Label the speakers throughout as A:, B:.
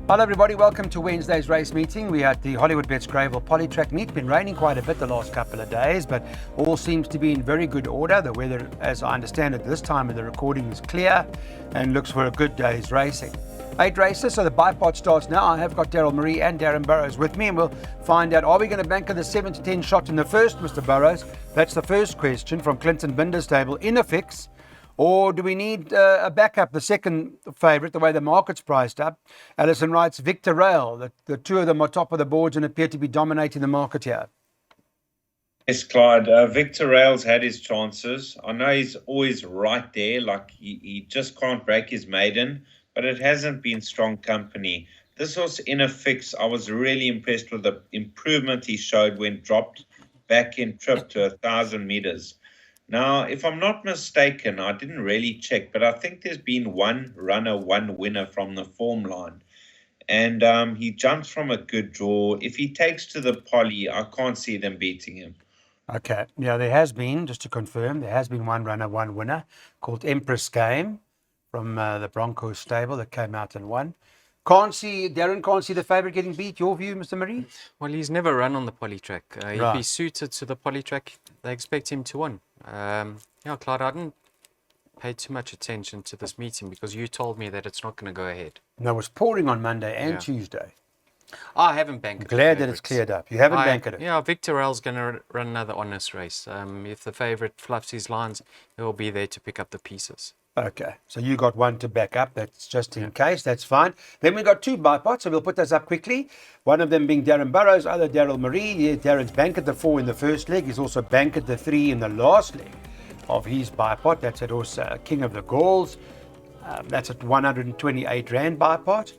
A: Hello everybody, welcome to Wednesday's race meeting. We are at the Hollywood Bets Gravel Polytrack meet. Been raining quite a bit the last couple of days, but all seems to be in very good order. The weather, as I understand it, this time of the recording is clear and looks for a good day's racing. 8 races, so the bipod starts now. I have got Daryl Marie and Darren Burrows with me, and we'll find out, are we going to bank the 7 to 10 shot in the first, Mr. Burrows? That's the first question from Clinton Binder's table in a fix. Or do we need a backup, the second favourite, the way the market's priced up? Alison writes, Victor Rail, the two of them are top of the boards and appear to be dominating the market here.
B: Yes, Clyde. Victor Rail's had his chances. I know he's always right there, like he just can't break his maiden, but it hasn't been strong company. This was in a fix. I was really impressed with the improvement he showed when dropped back in trip to 1,000 metres. Now, if I'm not mistaken, I didn't really check, but I think there's been one runner, one winner from the form line. And he jumps from a good draw. If he takes to the poly, I can't see them beating him.
A: Okay. Yeah, there has been, just to confirm, there has been one runner, one winner called Empress Game from the Broncos stable that came out and won. Darren can't see the favourite getting beat. Your view, Mr. Marie?
C: Well, he's never run on the polytrack.
A: Right.
C: If he's suited to the polytrack, they expect him to win. Clyde, I didn't pay too much attention to this meeting because you told me that it's not going to go ahead.
A: No, it was pouring on Monday and Tuesday.
C: I haven't banked it.
A: Glad that it's cleared up. You haven't banked it.
C: Yeah, Victor Rail's going to run another honest race. If the favourite fluffs his lines, he'll be there to pick up the pieces.
A: Okay, so you got one to back up. That's just in case. That's fine. Then we got two bipods, so we'll put those up quickly. One of them being Darren Burrows, other Daryl Marie. Yeah, Darren's banked the 4 in the first leg. He's also banked the 3 in the last leg of his bipod. That's at also King of the Gauls. That's at 128 Rand bipod.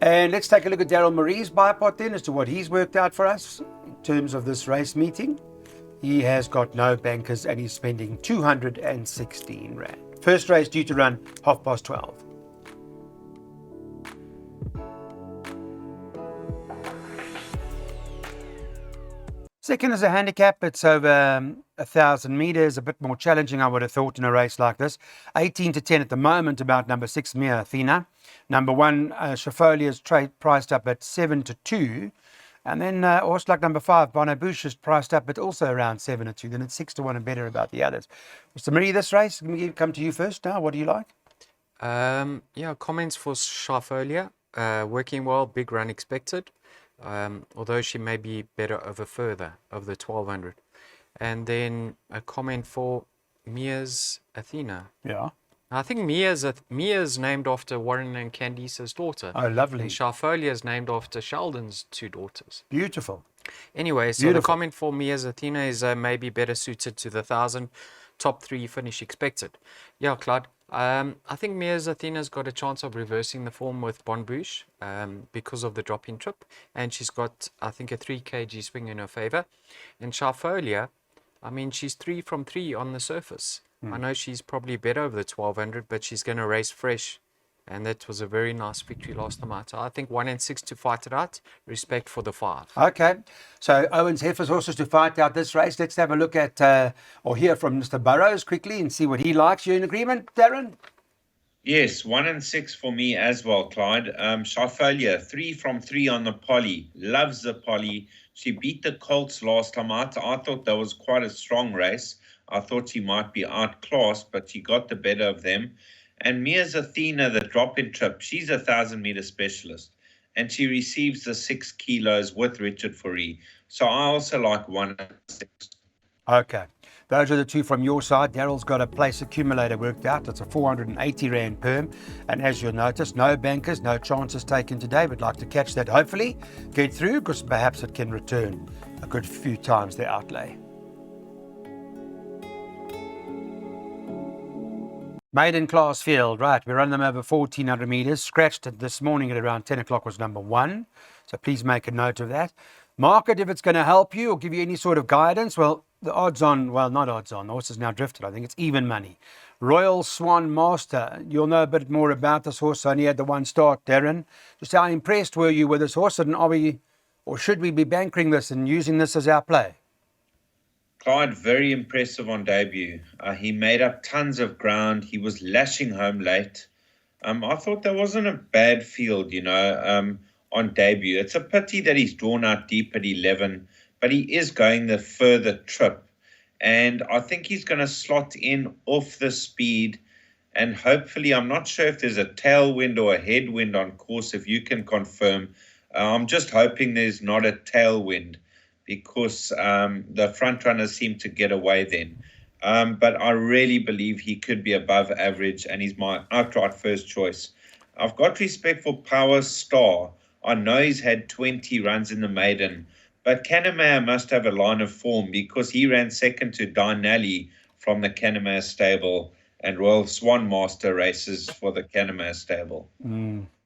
A: And let's take a look at Daryl Marie's bipod then as to what he's worked out for us in terms of this race meeting. He has got no bankers and he's spending 216 Rand. First race due to run 12:30. Second is a handicap. It's over 1,000 metres, a bit more challenging, I would have thought, in a race like this. 18 to 10 at the moment, about number 6, Mia Athena. Number 1, Shafolia is priced up at 7 to 2. And then horse like number 5, Bonabouche, is priced up at also around 7 to 2. Then it's 6 to 1 and better about the others. Mr. Marie, this race, let me come to you first now. What do you like?
C: Comments for Shafolia. Working well, big run expected. Although she may be better over further of the 1,200. And then a comment for Mia's Athena.
A: Yeah.
C: I think Mia's named after Warren and Candice's daughter.
A: Oh, lovely.
C: And Shafolia is named after Sheldon's 2 daughters.
A: Beautiful.
C: Anyway, so the comment for Mia's Athena is maybe better suited to the 1,000. Top 3 finish expected. Yeah, Claude. I think Mia's Athena's got a chance of reversing the form with Bonbouche because of the drop-in trip. And she's got, I think, a 3 kg swing in her favour. And Shafolia, I mean, she's 3 from 3 on the surface. I know she's probably better over the 1,200, but she's going to race fresh. And that was a very nice victory last time out. I think 1 and 6 to fight it out. Respect for the 5.
A: Okay. So Owen's Heifers horses to fight out this race. Let's have a look at or hear from Mr. Burrows quickly and see what he likes. You in agreement, Darren?
B: Yes, 1 and 6 for me as well, Clyde. Shafolia, 3 from 3 on the poly. Loves the poly. She beat the Colts last time out. I thought that was quite a strong race. I thought she might be outclassed, but she got the better of them. And Mia's Athena, the drop-in trip, she's a 1,000-metre specialist. And she receives the 6 kilos with Richard Fourie. So I also like 1 and 6.
A: Okay. Those are the two from your side. Daryl's got a place accumulator worked out. It's a 480 Rand perm. And as you'll notice, no bankers, no chances taken today. We'd like to catch that, hopefully, get through, because perhaps it can return a good few times the outlay. Maiden class field, right. We run them over 1,400 metres. Scratched it this morning at around 10 o'clock was number 1. So please make a note of that. Market, if it's going to help you or give you any sort of guidance, well, the odds on, well, not odds on, the horse has now drifted. I think it's even money. Royal Swan Master, you'll know a bit more about this horse. Only had the 1 start, Darren. Just how impressed were you with this horse? And are we, or should we be bankering this and using this as our play?
B: Clyde, very impressive on debut. He made up tons of ground. He was lashing home late. I thought that wasn't a bad field, on debut. It's a pity that he's drawn out deep at 11, but he is going the further trip. And I think he's going to slot in off the speed. And hopefully, I'm not sure if there's a tailwind or a headwind on course, if you can confirm. I'm just hoping there's not a tailwind because the front runners seem to get away then. But I really believe he could be above average, and he's my outright first choice. I've got respect for Power Star. I know he's had 20 runs in the maiden, but Canamere must have a line of form because he ran second to Dinelli from the Canamere stable and Royal Swan Master races for the Canamere stable.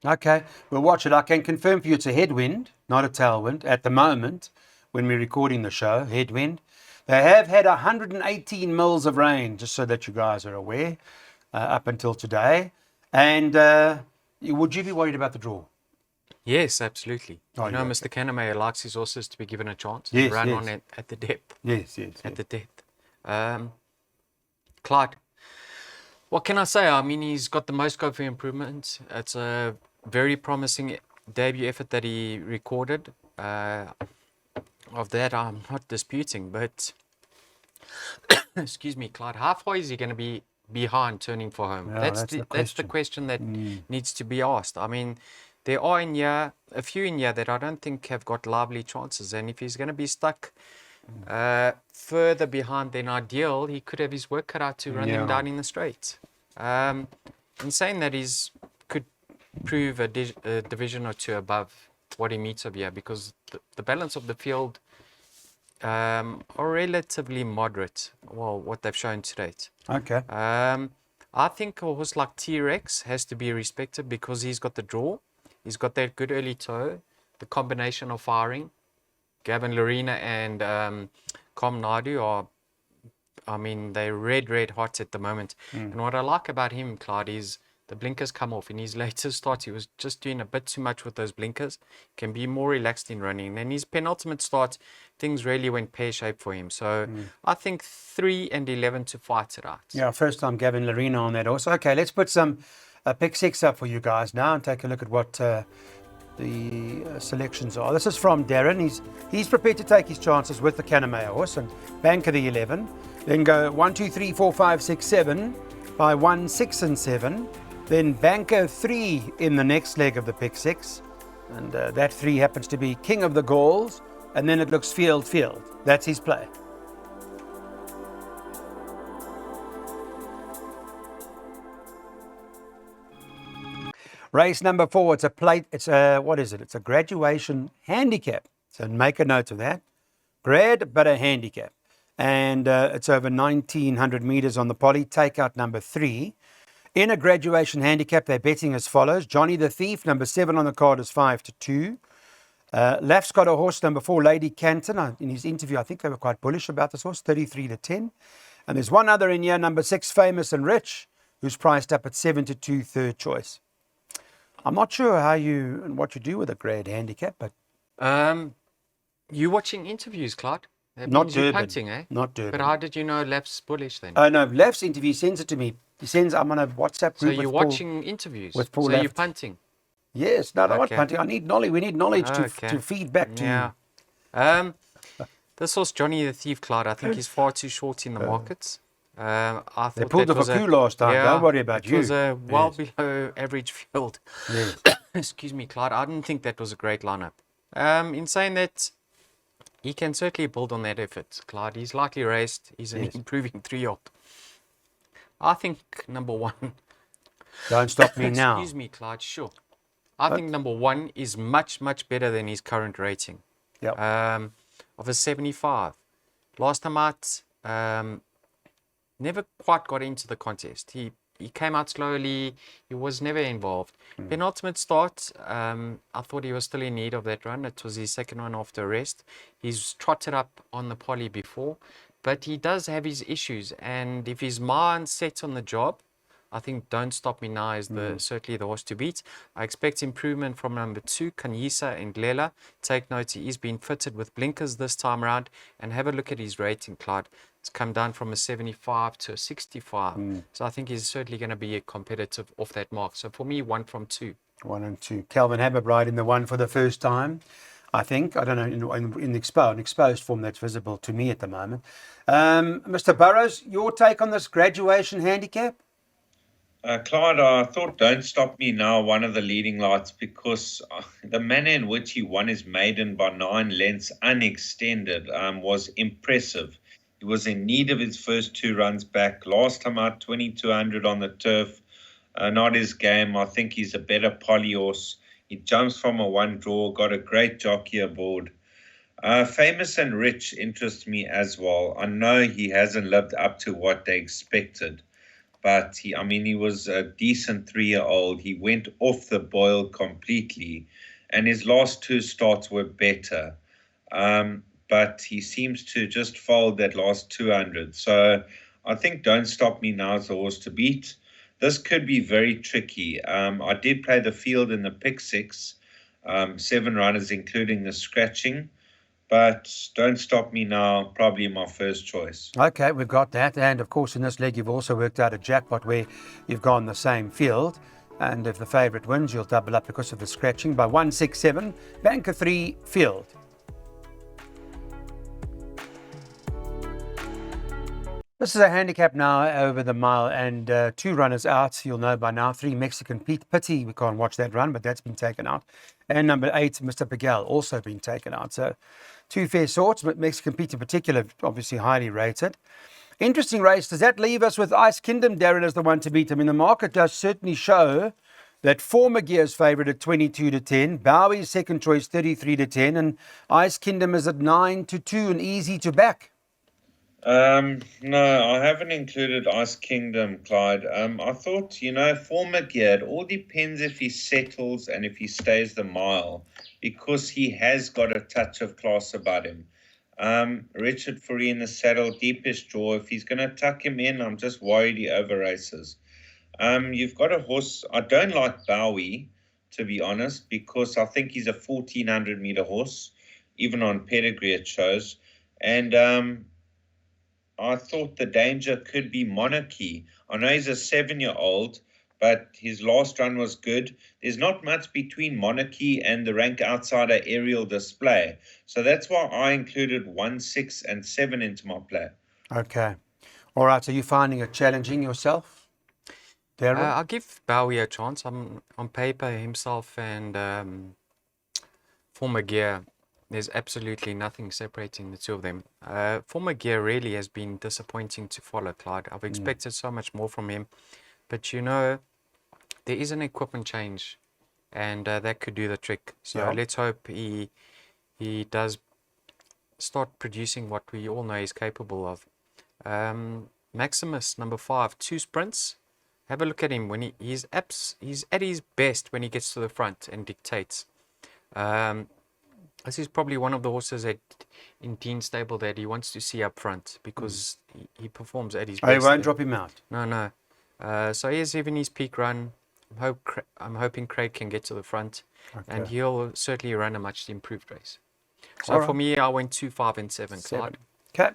A: Okay, we'll watch it. I can confirm for you it's a headwind, not a tailwind, at the moment when we're recording the show, headwind. They have had 118 mils of rain, just so that you guys are aware, up until today. And would you be worried about the draw?
C: Yes, absolutely.
A: Oh,
C: you know,
A: yeah.
C: Mr. Canamere likes his horses to be given a chance
A: Yes,
C: to run
A: yes.
C: on it at the depth.
A: Yes.
C: At the depth. Clyde, what can I say? I mean, he's got the most scope for improvement. It's a very promising debut effort that he recorded. Of that, I'm not disputing, but excuse me, Clyde, how far is he going to be behind turning for home?
A: Yeah,
C: That's the question that needs to be asked. I mean, there are a few in here that I don't think have got lively chances, and if he's going to be stuck further behind than ideal, he could have his work cut out to run them down in the straight. In saying that, could prove a division or two above what he meets over here, because the balance of the field are relatively moderate. Well, what they've shown to date.
A: Okay.
C: I think a horse like T-Rex has to be respected because he's got the draw, he's got that good early toe, the combination of firing. Gavin Lorena and Com Nadu are, I mean, they're red hot at the moment. And what I like about him, Clyde, is the blinkers come off. In his latest start, he was just doing a bit too much with those blinkers. Can be more relaxed in running. And his penultimate start, things really went pear-shaped for him. So I think 3 and 11 to fight it out.
A: Yeah, first time Gavin Lorena on that horse. Okay, let's put some pick 6 up for you guys now and take a look at what the selections are. This is from Darren. He's prepared to take his chances with the Canamere horse and banker the 11. Then go 1, 2, 3, 4, 5, 6, 7 by 1, 6 and 7. Then banker 3 in the next leg of the pick 6. And that 3 happens to be King of the Gauls. And then it looks field. That's his play. Race number 4, it's a graduation handicap. So make a note of that. Grad, but a handicap. And it's over 1,900 meters on the poly. Takeout number 3. In a graduation handicap, they're betting as follows. Johnny the Thief, number 7 on the card, is 5-2. Laf's got a horse, number 4, Lady Canton. In his interview, I think they were quite bullish about this horse, 33-10. And there's one other in here, number 6, Famous and Rich, who's priced up at 7-2, third choice. I'm not sure how you and what you do with a grade handicap, but
C: You watching interviews, Clyde? That
A: not
C: means you're
A: Durban.
C: punting, eh?
A: Not Durban.
C: But how did you know Laf's bullish then?
A: Oh no, Laf's interview sends it to me. I'm on a WhatsApp
C: So
A: group
C: you're
A: with Paul.
C: watching interviews.
A: with Paul
C: so you're
A: Left.
C: punting.
A: Yes, no, I'm not
C: Okay.
A: punting. I need knowledge. We need knowledge
C: Okay.
A: to feed back to you.
C: Yeah. This horse, Johnny the Thief, Clyde, I think he's far too short in the markets. I thought
A: They pulled
C: that
A: off
C: was
A: a coup last time. Don't worry about
C: it
A: you.
C: was a well
A: Yes.
C: below average field.
A: Yes.
C: Excuse me, Clyde. I didn't think that was a great lineup. In saying that, he can certainly build on that effort, Clyde. He's lightly raced. He's an
A: Yes.
C: improving 3-year-old. I think number 1.
A: Don't stop me now.
C: Excuse me, Clyde. Sure. I think number 1 is much better than his current rating.
A: Yep.
C: Of a 75. Last time out, never quite got into the contest. He came out slowly. He was never involved. Penultimate start, I thought he was still in need of that run. It was his second one after rest. He's trotted up on the poly before, but he does have his issues. And if his mind's set on the job, I think Don't Stop Me Now is certainly the horse to beat. I expect improvement from number 2, Kanyisa and Glela. Take note, he's been fitted with blinkers this time around. And have a look at his rating, Clyde. It's come down from a 75 to a 65. So I think he's certainly going to be competitive off that mark. So for me, 1 from 2.
A: 1 and 2. Calvin Habib riding the one for the first time, I think. I don't know, in exposed form that's visible to me at the moment. Mr. Burrows, your take on this graduation handicap?
B: Clyde, I thought Don't Stop Me Now one of the leading lights because the manner in which he won his maiden by 9 lengths unextended was impressive. He was in need of his first 2 runs back. Last time out, 2200 on the turf. Not his game. I think he's a better poly horse. He jumps from a 1 draw, got a great jockey aboard. Famous and Rich interests me as well. I know he hasn't lived up to what they expected. But he was a decent 3-year-old. He went off the boil completely, and his last 2 starts were better. But he seems to just fold that last 200. So I think Don't Stop Me Now is the horse to beat. This could be very tricky. I did play the field in the pick 6, 7 runners, including the scratching. But Don't Stop Me Now, probably my first choice.
A: Okay, we've got that. And of course, in this leg, you've also worked out a jackpot where you've gone the same field. And if the favourite wins, you'll double up because of the scratching by 167, banker 3 field. This is a handicap now over the mile and 2 runners out. You'll know by now. 3 Mexican Pity. We can't watch that run, but that's been taken out. And number 8, Mr. Piguel, also been taken out. So 2 fair sorts, but Mexican Pete in particular, obviously highly rated. Interesting race. Does that leave us with Ice Kingdom, Darren, as the one to beat? I mean, the market does certainly show that Former Gear's favourite at 22 to 10, Bowie's second choice 33 to 10, and Ice Kingdom is at 9 to 2 and easy to back.
B: No, I haven't included Ice Kingdom, Clyde. I thought, Former Gear, it all depends if he settles and if he stays the mile, because he has got a touch of class about him. Richard Fourie in the saddle, deepest draw. If he's going to tuck him in, I'm just worried he over races. You've got a horse. I don't like Bowie, to be honest, because I think he's a 1400 meter horse, even on pedigree it shows. And I thought the danger could be Monarchy. I know he's a 7-year-old, but his last run was good. There's not much between Monarchy and the rank outsider Aerial Display. So that's why I included 1, 6, and 7 into my play.
A: Okay. All right. So you're finding it challenging yourself, Darren?
C: I'll give Bowie a chance. On paper, himself and Former Gear, there's absolutely nothing separating the two of them. Former Gear really has been disappointing to follow, Clyde. I've expected so much more from him. But, there is an equipment change, and that could do the trick. So let's hope he does start producing what we all know he's capable of. Maximus, number 5, 2 sprints. Have a look at him. When he's at his best when he gets to the front and dictates. This is probably one of the horses in Dean's stable that he wants to see up front because he performs at his best.
A: He won't drop him out.
C: No. So he has even his peak run. I'm hoping Craig can get to the front, and he'll certainly run a much improved race. So for me, I went 2, 5, and 7. Clyde.
A: Okay.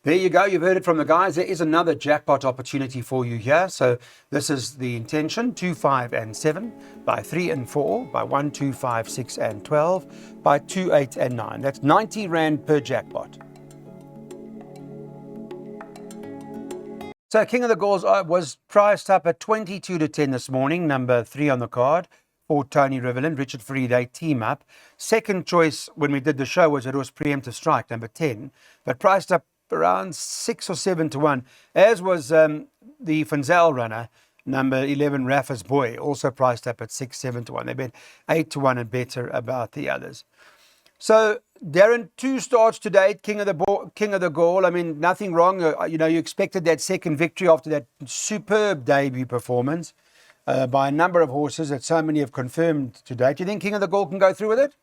A: There you go. You've heard it from the guys. There is another jackpot opportunity for you here. So this is the intention: 2, 5, and 7, by 3 and 4, by 1, 2, 5, 6, and 12, by 2, 8, and 9. That's 90 Rand per jackpot. So King of the Gauls was priced up at 22 to 10 this morning, number 3 on the card. For Tony Riverland, Richard Fourie, they team up. Second choice when we did the show was Preemptive Strike, number 10, but priced up around 6 or 7 to 1, as was the Funzel runner, number 11, Rafa's Boy, also priced up at 6, 7 to 1. They bet 8 to 1 and better about the others. So, Darren, 2 starts to date, King of the Gaul. I mean, nothing wrong. You expected that second victory after that superb debut performance by a number of horses that so many have confirmed to date. Do you think King of the Gaul can go through with it?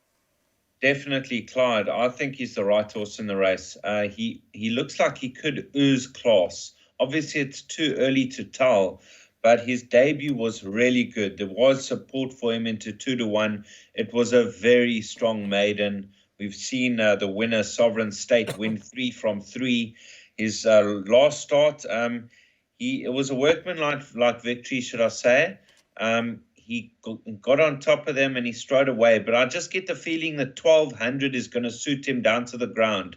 B: Definitely, Clyde. I think he's the right horse in the race. He looks like he could ooze class. Obviously, it's too early to tell, but his debut was really good. There was support for him into 2 to 1. It was a very strong maiden. We've seen the winner, Sovereign State, win 3 from 3. His last start, it was a workman-like victory, should I say. He got on top of them and he strode away. But I just get the feeling that 1200 is going to suit him down to the ground.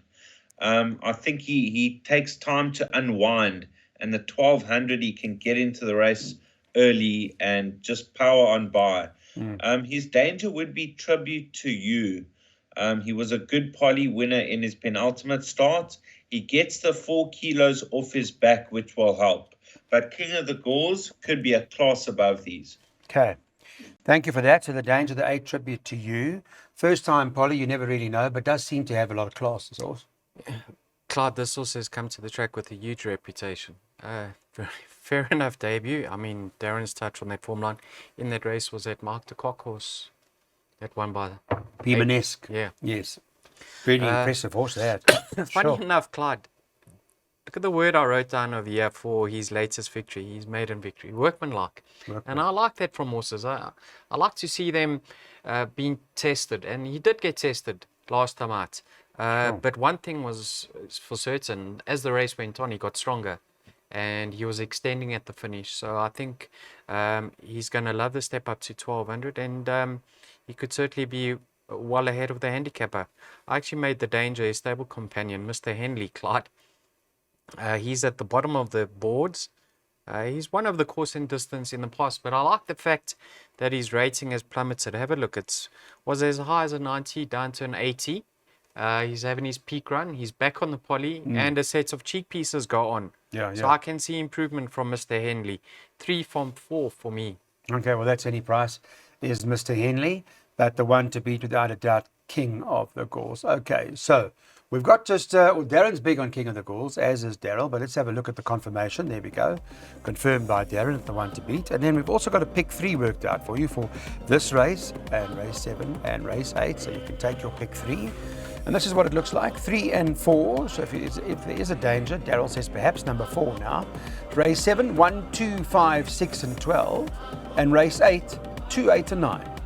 B: I think he takes time to unwind, and the 1200 he can get into the race early and just power on by. His danger would be Tribute to You. He was a good poly winner in his penultimate start. He gets the 4 kilos off his back, which will help. But King of the Gauls could be a class above these.
A: Okay. Thank you for that. So the danger, the 8 Tribute to You. First time poly, you never really know, but does seem to have a lot of class, this horse.
C: Clyde, this horse has come to the track with a huge reputation. Fair enough debut. I mean, Darren's touch on that form line in that race was that Mark de Kock horse that won by
A: Pimanesque.
C: Yeah.
A: Yes. Really impressive horse, that.
C: Funny enough, Clyde, look at the word I wrote down over here for his latest victory, his maiden victory, workmanlike. And I like that from horses. I like to see them being tested, and he did get tested last time out. But one thing was for certain, as the race went on, he got stronger and he was extending at the finish. So I think he's going to love the step up to 1200, and he could certainly be well ahead of the handicapper. I actually made the danger his stable companion, Mr. Henley, Clyde. He's at the bottom of the boards. He's one of the course in distance in the past, but I like the fact that his rating has plummeted. Have a look. It was as high as a 90 down to an 80. He's having his peak run. He's back on the poly, and a set of cheek pieces go on. So I can see improvement from Mr. Henley. 3 from 4 for me.
A: Okay, well, that's any price. Is Mr. Henley, but the one to beat without a doubt, King of the Gauls. Okay, so we've got just, Darren's big on King of the Gauls, as is Daryl, but let's have a look at the confirmation. There we go. Confirmed by Darren, the one to beat. And then we've also got a pick 3 worked out for you for this race, and race 7, and race 8. So you can take your pick 3. And this is what it looks like, 3 and 4. So if there is a danger, Daryl says perhaps number 4 now. Race 7, 1, 2, 5, 6, and 12. And race 8, 2, 8, and 9.